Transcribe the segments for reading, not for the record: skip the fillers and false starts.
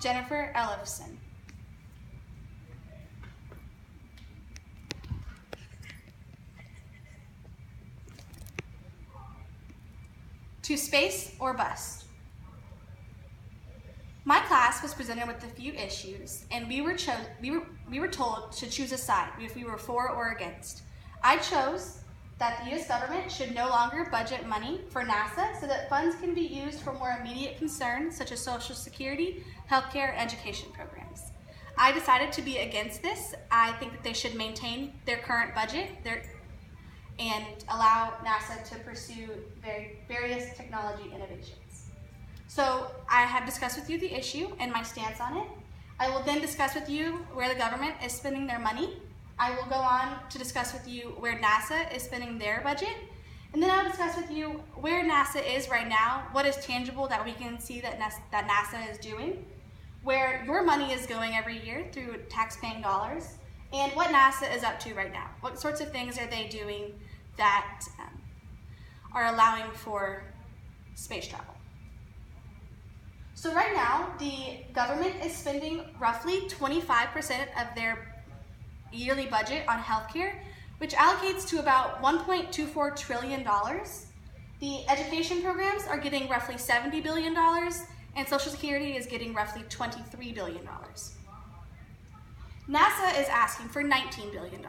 Jennifer Ellefson. To space or bust. My class was presented with a few issues, and we were told to choose a side if we were for or against. I chose that the U.S. government should no longer budget money for NASA so that funds can be used for more immediate concerns such as Social Security, healthcare, and education programs. I decided to be against this. I think that they should maintain their current budget and allow NASA to pursue various technology innovations. So I have discussed with you the issue and my stance on it. I will then discuss with you where the government is spending their money. I will go on to discuss with you where NASA is spending their budget. And then I'll discuss with you where NASA is right now, what is tangible that we can see that NASA is doing, where your money is going every year through tax-paying dollars, and what NASA is up to right now. What sorts of things are they doing that are allowing for space travel? So right now, the government is spending roughly 25% of their yearly budget on healthcare, which allocates to about $1.24 trillion. The education programs are getting roughly $70 billion, and Social Security is getting roughly $23 billion. NASA is asking for $19 billion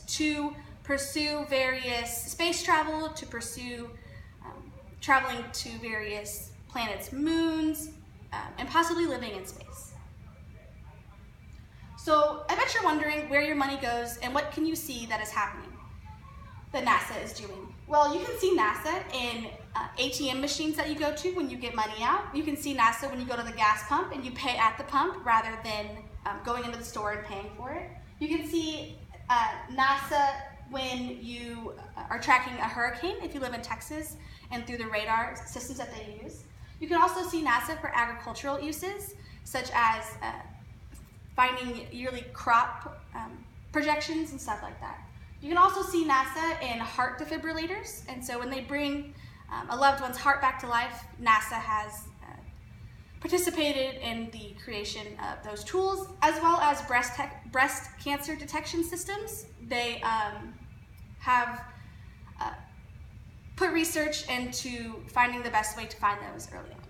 to pursue various space travel, to pursue traveling to various planets' moons, and possibly living in space. So I bet you're wondering where your money goes and what can you see that is happening, that NASA is doing. Well, you can see NASA in ATM machines that you go to when you get money out. You can see NASA when you go to the gas pump and you pay at the pump rather than going into the store and paying for it. You can see NASA when you are tracking a hurricane if you live in Texas and through the radar systems that they use. You can also see NASA for agricultural uses, such as finding yearly crop projections and stuff like that. You can also see NASA in heart defibrillators, and so when they bring a loved one's heart back to life, NASA has participated in the creation of those tools, as well as breast cancer detection systems. They have put research into finding the best way to find those early on.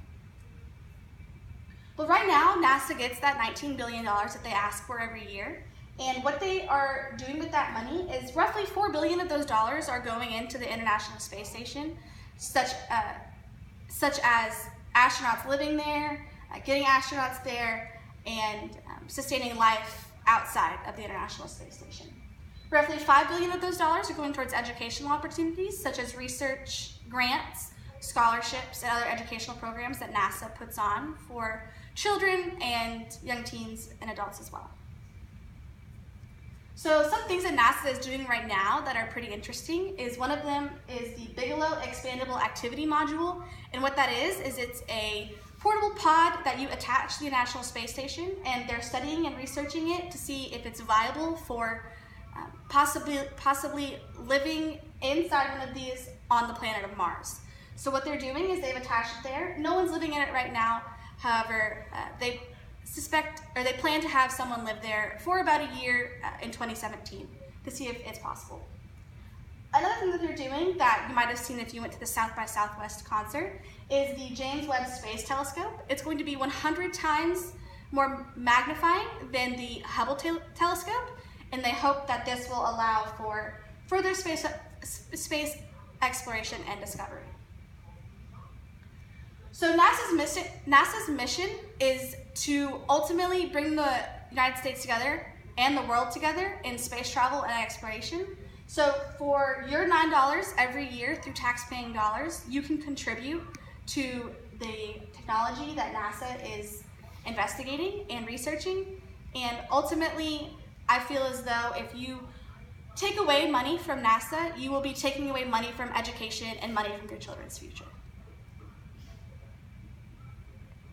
Well, right now, NASA gets that $19 billion that they ask for every year. And what they are doing with that money is roughly $4 billion of those dollars are going into the International Space Station, such as astronauts living there, getting astronauts there, and sustaining life outside of the International Space Station. Roughly $5 billion of those dollars are going towards educational opportunities, such as research grants, scholarships, and other educational programs that NASA puts on for children and young teens and adults as well. So some things that NASA is doing right now that are pretty interesting is one of them is the Bigelow Expandable Activity Module. And what that is it's a portable pod that you attach to the International Space Station, and they're studying and researching it to see if it's viable for possibly living inside one of these on the planet of Mars. So what they're doing is they've attached it there. No one's living in it right now. However, they plan to have someone live there for about a year in 2017 to see if it's possible. Another thing that they're doing that you might have seen if you went to the South by Southwest concert is the James Webb Space Telescope. It's going to be 100 times more magnifying than the Hubble telescope, and they hope that this will allow for further space exploration and discovery. So NASA's mission is to ultimately bring the United States together and the world together in space travel and exploration. So for your $9 every year through tax-paying dollars, you can contribute to the technology that NASA is investigating and researching. And ultimately, I feel as though if you take away money from NASA, you will be taking away money from education and money from your children's future.